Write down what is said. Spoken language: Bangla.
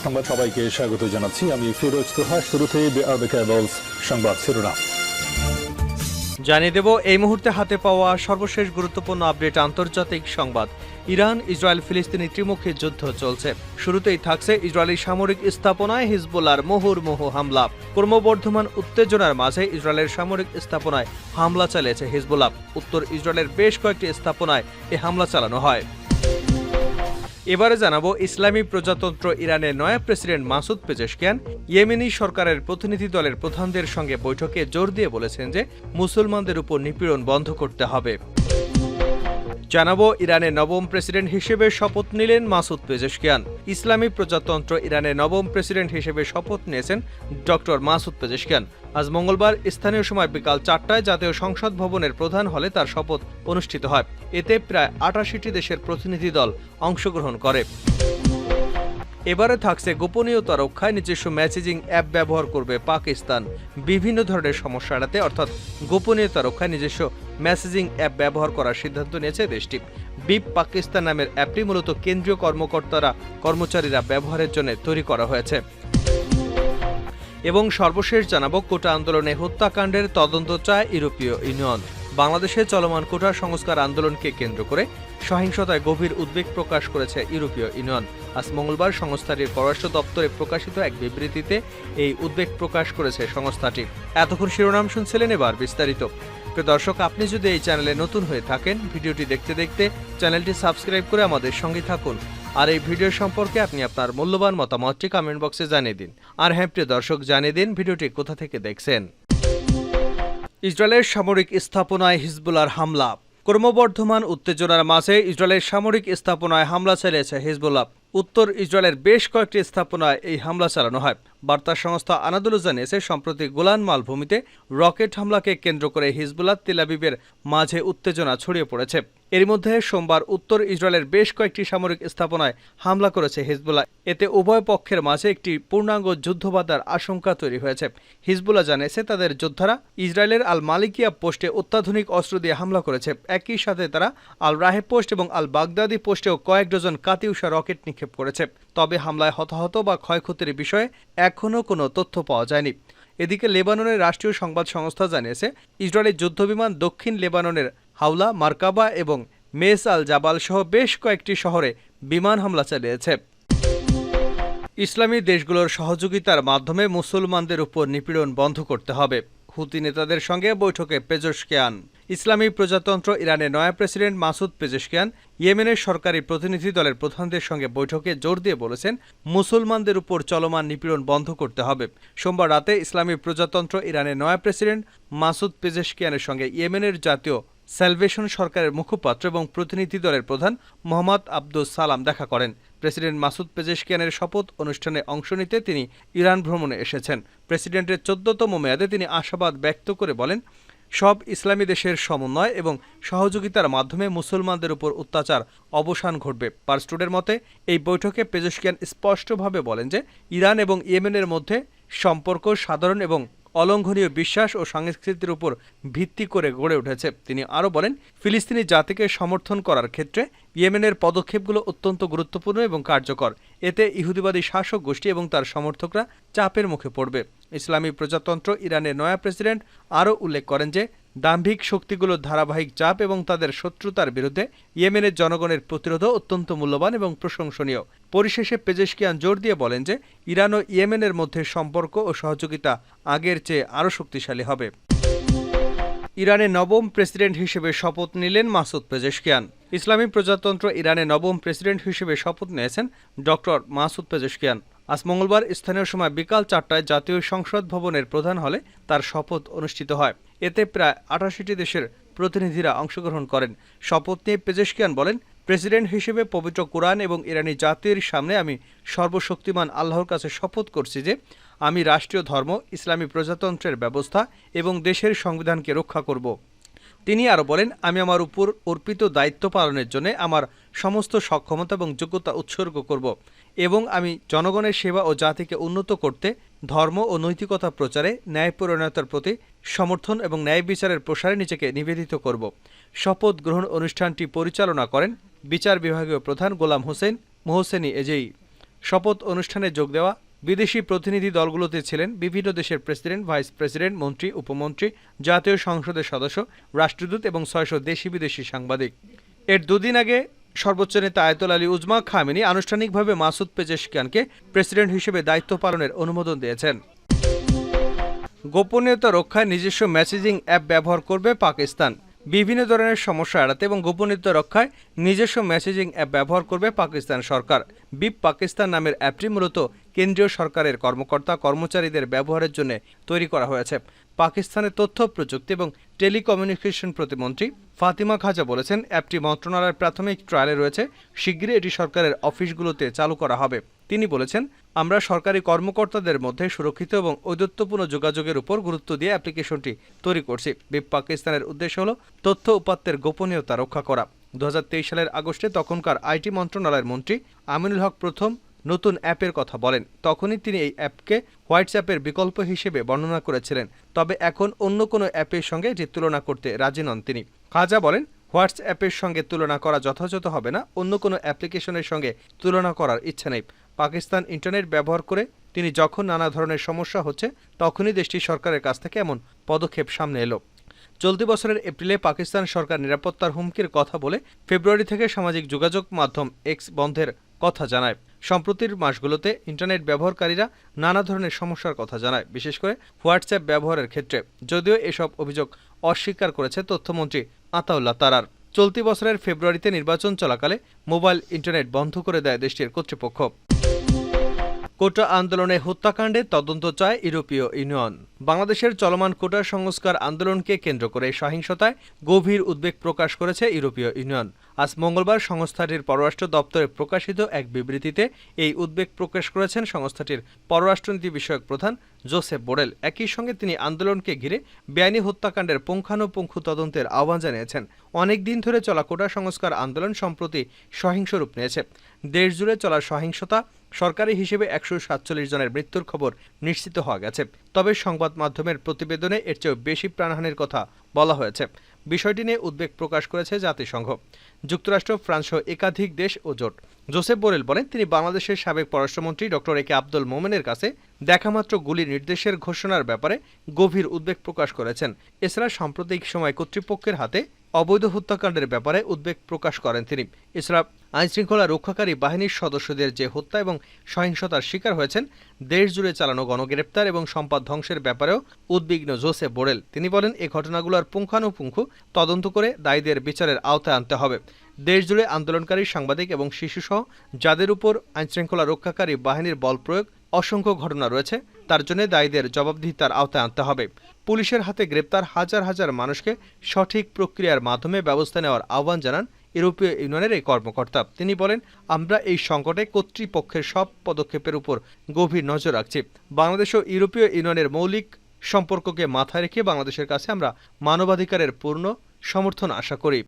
সংবাদ সবাইকে স্বাগত জানাচ্ছি। আমি ফিরোজ তোহা। শুরুতে সংবাদ শিরোনাম জানিয়ে দেব এই মুহূর্তে হাতে পাওয়া সর্বশেষ গুরুত্বপূর্ণ আপডেট। আন্তর্জাতিক সংবাদ। ইরান ইসরায়েল ফিলিস্তিনি ত্রিমুখী যুদ্ধ চলছে। শুরুতেই থাকছে ইসরায়েলি সামরিক স্থাপনায় হিজবুল্লাহর মুহুর্মুহু হামলা। ক্রমবর্ধমান উত্তেজনার মাঝে ইসরায়েলের সামরিক স্থাপনায় হামলা চালিয়েছে হিজবুল্লাহ। উত্তর ইসরায়েলের বেশ কয়েকটি স্থাপনায় এ হামলা চালানো হয়। এবারে জানাবো ইসলামী প্রজাতন্ত্র ইরানের নয়া প্রেসিডেন্ট মাসুদ পেজেশকিয়ান ইয়েমেনি সরকারের প্রতিনিধি দলের প্রধানদের সঙ্গে বৈঠকে জোর দিয়ে বলেছেন যে মুসলমানদের উপর নিপীড়ন বন্ধ করতে হবে। জানাবো ইরানের নবম প্রেসিডেন্ট হিসেবে শপথ নিলেন মাসুদ পেজেশকিয়ান। ইসলামী প্রজাতন্ত্র ইরানের নবম প্রেসিডেন্ট হিসেবে শপথ নিয়েছেন ডক্টর মাসুদ পেজেশকিয়ান। আজ মঙ্গলবার স্থানীয় সময় বিকাল 4টায় জাতীয় সংসদ ভবনের প্রধান হলে তার শপথ অনুষ্ঠিত হয়। এতে প্রায় 88টি দেশের প্রতিনিধি দল অংশগ্রহণ করে। এবারে থাকছে গোপনীয়তা রক্ষায় নিজস্ব মেসেজিং অ্যাপ ব্যবহার করবে পাকিস্তান। বিভিন্ন ধরনের সমস্যা এড়াতে অর্থাৎ গোপনীয়তা রক্ষায় নিজস্ব মেসেজিং অ্যাপ ব্যবহার করার সিদ্ধান্ত নিয়েছে দেশটি। বিপ পাকিস্তান নামের অ্যাপটি মূলত কেন্দ্রীয় কর্মচারীরা ব্যবহারের জন্য তৈরি করা হয়েছে। এবং সর্বশেষ জানাবো কোটা আন্দোলনে হত্যাকাণ্ডের তদন্ত চায় ইউরোপীয় ইউনিয়ন। বাংলাদেশে চলমান কোটা সংস্কার আন্দোলনকে কেন্দ্র করে সহিংসতায় গভীর উদ্বেগ প্রকাশ করেছে ইউরোপীয় ইউনিয়ন। আজ মঙ্গলবার সংস্থাটির পররাষ্ট্র দপ্তরে প্রকাশিত এক বিবৃতিতে এই উদ্বেগ প্রকাশ করেছে সংস্থাটি। এতক্ষণ শিরোনাম শুনছিলেন, এবার বিস্তারিত। প্রিয় দর্শক, আপনি যদি এই চ্যানেলে নতুন হয়ে থাকেন, ভিডিওটি দেখতে দেখতে চ্যানেলটি সাবস্ক্রাইব করে আমাদের সঙ্গে থাকুন। আর এই ভিডিও সম্পর্কে আপনি আপনার মূল্যবান মতামতটি কমেন্ট বক্সে জানিয়ে দিন। আর হ্যাঁ প্রিয় দর্শক, জানিয়ে দিন ভিডিওটি কোথা থেকে দেখছেন। ইসরায়েলের সামরিক স্থাপনায় হিজবুল্লাহর হামলা। ক্রমবর্ধমান উত্তেজনার মাঝে ইসরায়েলের সামরিক স্থাপনায় হামলা চালিয়েছে হিজবুল্লাহ। উত্তর ইসরায়েলের বেশ কয়েকটি স্থাপনায় এই হামলা চালানো হয়। বার্তা সংস্থা আনাদুলু জানিয়েছে, সম্প্রতি গোলান মালভূমিতে রকেট হামলাকে কেন্দ্র করে হিজবুল্লাহ তেল আবিবের মাঝে উত্তেজনা ছড়িয়ে পড়েছে। এর মধ্যে সোমবার উত্তর ইসরায়েলের বেশ কয়েকটি সামরিক স্থাপনায় হামলা করেছে হিজবুল্লাহ। এতে উভয় পক্ষের মাঝে একটি পূর্ণাঙ্গ যুদ্ধ বাধার আশঙ্কা তৈরি হয়েছে। হিজবুল্লাহ জানিয়েছে, তাদের যোদ্ধারা ইসরায়েলের আল মালিকিয়া পোস্টে অত্যাধুনিক অস্ত্র দিয়ে হামলা করেছে। একই সাথে তারা আল রাহেব পোস্ট এবং আল বাগদাদি পোস্টেও কয়েক ডজন কাতিউষা রকেট নিক্ষেপ করেছে। তবে হামলায় হতাহত বা ক্ষয়ক্ষতির বিষয়ে এখনও কোনো তথ্য পাওয়া যায়নি। এদিকে লেবাননের রাষ্ট্রীয় সংবাদ সংস্থা জানিয়েছে, ইসরায়েলের যুদ্ধবিমান দক্ষিণ লেবাননের হাওলা, মার্কাবা এবং মেস আল জাবাল সহ বেশ কয়েকটি শহরে বিমান হামলা চালিয়েছে। ইসলামী দেশগুলোর সহযোগিতার মাধ্যমে মুসলমানদের উপর নিপীড়ন বন্ধ করতে হবে। হুতি নেতাদের সঙ্গে বৈঠকে পেজেশকিয়ান। ইসলামী প্রজাতন্ত্র ইরানের নয়া প্রেসিডেন্ট মাসুদ পেজেশকিয়ান ইয়েমেনের সরকারি প্রতিনিধি দলের প্রধানদের সঙ্গে বৈঠকে জোর দিয়ে বলেছেন, মুসলমানদের উপর চলমান নিপীড়ন বন্ধ করতে হবে। সোমবার রাতে ইসলামী প্রজাতন্ত্র ইরানের নয়া প্রেসিডেন্ট মাসুদ পেজেশকিয়ানের সঙ্গে ইয়েমেনের জাতীয় স্যালভেশন সরকারের মুখপাত্র এবং প্রতিনিধি দলের প্রধান মোহাম্মদ আব্দুস সালাম দেখা করেন। প্রেসিডেন্ট মাসুদ পেজেশকিয়ানের শপথ অনুষ্ঠানে অংশ নিতে তিনি ইরান ভ্রমণে এসেছেন। প্রেসিডেন্টের 14তম মেয়াদে তিনি আশাবাদ ব্যক্ত করে বলেন, সব ইসলামী দেশের সমন্বয় এবং সহযোগিতার মাধ্যমে মুসলমানদের উপর অত্যাচার অবসান ঘটবে। পার্সটুডের মতে, এই বৈঠকে পেজেশকিয়ান স্পষ্টভাবে বলেন যে ইরান এবং ইয়েমেনের মধ্যে সম্পর্ক সাধারণ এবং অলঙ্ঘনীয় বিশ্বাস ও সংস্কৃতির উপর ভিত্তি করে গড়ে উঠেছে। তিনি আরও বলেন, ফিলিস্তিনি জাতিকে সমর্থন করার ক্ষেত্রে ইয়েমেনের পদক্ষেপগুলো অত্যন্ত গুরুত্বপূর্ণ এবং কার্যকর। এতে ইহুদিবাদী শাসক গোষ্ঠী এবং তার সমর্থকরা চাপের মুখে পড়বে। ইসলামী প্রজাতন্ত্র ইরানের নয়া প্রেসিডেন্ট আরও উল্লেখ করেন যে দাম্ভিক শক্তিগুলোর ধারাবাহিক চাপ এবং তাদের শত্রুতার বিরুদ্ধে ইয়েমেনের জনগণের প্রতিরোধও অত্যন্ত মূল্যবান এবং প্রশংসনীয়। পরিশেষে পেজেশকিয়ান জোর দিয়ে বলেন যে ইরান ও ইয়েমেনের মধ্যে সম্পর্ক ও সহযোগিতা আগের চেয়ে আরও শক্তিশালী হবে। ইরানের নবম প্রেসিডেন্ট হিসেবে শপথ নিলেন মাসুদ পেজেশকিয়ান। ইসলামী প্রজাতন্ত্র ইরানের নবম প্রেসিডেন্ট হিসেবে শপথ নিয়েছেন ডক্টর মাসুদ পেজেশকিয়ান। আজ মঙ্গলবার স্থানীয় সময় বিকাল 4টায় জাতীয় সংসদ ভবনের প্রধান হলে তার শপথ অনুষ্ঠিত হয়। এতে প্রায় 88টি দেশের প্রতিনিধিরা অংশগ্রহণ করেন। শপথ নিয়ে পেজেশকিয়ান বলেন, প্রেসিডেন্ট হিসেবে পবিত্র কোরআন এবং ইরানি জাতির সামনে আমি সর্বশক্তিমান আল্লাহর কাছে শপথ করছি যে আমি রাষ্ট্রীয় ধর্ম, ইসলামী প্রজাতন্ত্রের ব্যবস্থা এবং দেশের সংবিধানকে রক্ষা করব। তিনি আরও বলেন, আমি আমার উপর অর্পিত দায়িত্ব পালনের জন্য আমার সমস্ত সক্ষমতা এবং যোগ্যতা উৎসর্গ করব এবং আমি জনগণের সেবা ও জাতিকে উন্নত করতে ধর্ম ও নৈতিকতা প্রচারে, ন্যায়পরায়ণতার প্রতি সমর্থন এবং ন্যায় বিচারের প্রসারে নিজেকে নিবেদিত করব। শপথ গ্রহণ অনুষ্ঠানটি পরিচালনা করেন বিচার বিভাগীয় প্রধান গোলাম হোসেন মোহসেনি এজেই। শপথ অনুষ্ঠানে যোগ দেওয়া বিদেশি প্রতিনিধি দলগুলোতে ছিলেন বিভিন্ন দেশের প্রেসিডেন্ট, ভাইস প্রেসিডেন্ট, মন্ত্রী, উপমন্ত্রী, জাতীয় সংসদের সদস্য, রাষ্ট্রদূত এবং ৬০০ দেশি বিদেশি সাংবাদিক। এর দুদিন আগে সর্বোচ্চ নেতা আয়াতুল্লাহ আলী উজমা খামেনি আনুষ্ঠানিকভাবে মাসুদ পেজেশকিয়ানকে প্রেসিডেন্ট হিসেবে দায়িত্ব পালনের অনুমোদন দিয়েছেন। গোপনীয়তা রক্ষায় নিজস্ব মেসেজিং অ্যাপ ব্যবহার করবে পাকিস্তান। বিভিন্ন ধরনের সমস্যা এড়াতে এবং গোপনীয়তা রক্ষায় নিজস্ব মেসেজিং অ্যাপ ব্যবহার করবে পাকিস্তান সরকার। বিপ পাকিস্তান নামের অ্যাপটি মূলত কেন্দ্রীয় সরকারের কর্মকর্তা কর্মচারীদের ব্যবহারের জন্য তৈরি করা হয়েছে। পাকিস্তানের তথ্য প্রযুক্তি এবং টেলিকমিউনিকেশন প্রতিমন্ত্রী ফাতিমা খাজা বলেছেন, অ্যাপটি মন্ত্রণালয়ের প্রাথমিক ট্রায়ালে রয়েছে, শিগগিরই এটি সরকারের অফিসগুলোতে চালু করা হবে। তিনি বলেছেন, আমরা সরকারি কর্মকর্তাদের মধ্যে সুরক্ষিত এবং ঔদ্ধত্যপূর্ণ যোগাযোগের উপর গুরুত্ব দিয়ে অ্যাপ্লিকেশনটি তৈরি করছি। বিপ পাকিস্তানের উদ্দেশ্য হল তথ্য উপাত্তের গোপনীয়তা রক্ষা করা। 2023 সালের আগস্টে তখনকার আইটি মন্ত্রণালয়ের মন্ত্রী আমিনুল হক প্রথম নতুন অ্যাপের কথা বলেন। তখনই তিনি এই অ্যাপকে হোয়াটসঅ্যাপের বিকল্প হিসেবে বর্ণনা করেছিলেন। তবে এখন অন্য কোনো অ্যাপের সঙ্গে এটি তুলনা করতে রাজি নন তিনি। খাজা বলেন, হোয়াটসঅ্যাপের সঙ্গে তুলনা করা যথাযথ হবে না, অন্য কোনো অ্যাপ্লিকেশনের সঙ্গে তুলনা করার ইচ্ছা নেই। পাকিস্তান ইন্টারনেট ব্যবহার করে তিনি যখন নানা ধরনের সমস্যা হচ্ছে তখনই দেশটির সরকারের কাছ থেকে এমন পদক্ষেপ সামনে এলো। চলতি বছরের এপ্রিলে পাকিস্তান সরকার নিরাপত্তার হুমকির কথা বলে ফেব্রুয়ারি থেকে সামাজিক যোগাযোগ মাধ্যম এক্স বন্ধের কথা জানায়। সম্প্রতির মাসগুলোতে ইন্টারনেট ব্যবহারকারীরা নানা ধরনের সমস্যার কথা জানায়, বিশেষ করে হোয়াটসঅ্যাপ ব্যবহারের ক্ষেত্রে। যদিও এসব অভিযোগ অস্বীকার করেছে তথ্যমন্ত্রী আতাউল্লাহ তারার। চলতি বছরের ফেব্রুয়ারিতে নির্বাচন চলাকালে মোবাইল ইন্টারনেট বন্ধ করে দেয় দেশটির কর্তৃপক্ষ। কোটা আন্দোলনে হত্যাকাণ্ডে তদন্ত চায় ইউরোপীয় ইউনিয়ন। বাংলাদেশের চলমান কোটা সংস্কার আন্দোলনকে কেন্দ্র করে সহিংসতায় গভীর উদ্বেগ প্রকাশ করেছে ইউরোপীয় ইউনিয়ন। আজ মঙ্গলবার সংস্থাটির পররাষ্ট্র দপ্তরে প্রকাশিত এক বিবৃতিতে এই উদ্বেগ প্রকাশ করেছেন সংস্থাটির পররাষ্ট্রনীতি বিষয়ক প্রধান জোসেফ বোরেল। একই সঙ্গে তিনি আন্দোলনকে ঘিরে বেআইনি হত্যাকাণ্ডের পুঙ্খানুপুঙ্খ তদন্তের আহ্বান জানিয়েছেন। অনেক দিন ধরে চলা কোটা সংস্কার আন্দোলন সম্প্রতি সহিংস রূপ নিয়েছে। দেশজুড়ে চলা সহিংসতা সরকারি হিসেবে 147 জনের মৃত্যুর খবর নিশ্চিত হওয়া গেছে। তবে সংবাদ মাধ্যমের প্রতিবেদনে এর চেয়েও বেশি প্রাণহানির কথা বলা হয়েছে। বিষয়টি নিয়ে উদ্বেগ প্রকাশ করেছে জাতিসংঘ, যুক্তরাষ্ট্র, ফ্রান্স সহ একাধিক দেশ ও জোট। জোসেফ বোরেল বলেন, তিনি বাংলাদেশের সাবেক পররাষ্ট্রমন্ত্রী ডক্টর একে আব্দুল মোমেনের কাছে দেখামাত্র গুলি নির্দেশের ঘোষণার ব্যাপারে গভীর উদ্বেগ প্রকাশ করেছেন। এছাড়া সাম্প্রতিক সময় কর্তৃপক্ষের হাতে অবৈধ হত্যাকাণ্ডের ব্যাপারে উদ্বেগ প্রকাশ করেন তিনি। এছাড়া আইনশৃঙ্খলা রক্ষাকারী বাহিনীর সদস্যদের যে হত্যা এবং সহিংসতার শিকার হয়েছেন, দেশ জুড়ে চালানো গণগ্রেপ্তার এবং সম্পদ ধ্বংসের ব্যাপারেও উদ্বিগ্ন জোসেফ বোরেল। তিনি বলেন, এই ঘটনাগুলোর পুঙ্খানুপুঙ্খ তদন্ত করে দায়ীদের বিচারের আওতায় আনতে হবে। দেশজুড়ে আন্দোলনকারী সাংবাদিক এবং শিশুসহ যাদের উপর আইনশৃঙ্খলা রক্ষাকারী বাহিনীর বল প্রয়োগ অসংখ্য ঘটনা রয়েছে, তার জন্য দায়ীদের জবাবদিহিতার আওতায় আনতে হবে। পুলিশের হাতে গ্রেপ্তার হাজার হাজার মানুষকে সঠিক প্রক্রিয়ার মাধ্যমে ব্যবস্থা নেওয়ার আহ্বান জানান ইউরোপীয় ইউনিয়নের এই কর্মকর্তা। তিনি বলেন, আমরা এই সংকটে কর্তৃপক্ষের সব পদক্ষেপের উপর গভীর নজর রাখছি। বাংলাদেশ ও ইউরোপীয় ইউনিয়নের মৌলিক সম্পর্ককে মাথায় রেখে বাংলাদেশের কাছে আমরা মানবাধিকারের পূর্ণ সমর্থন আশা করি।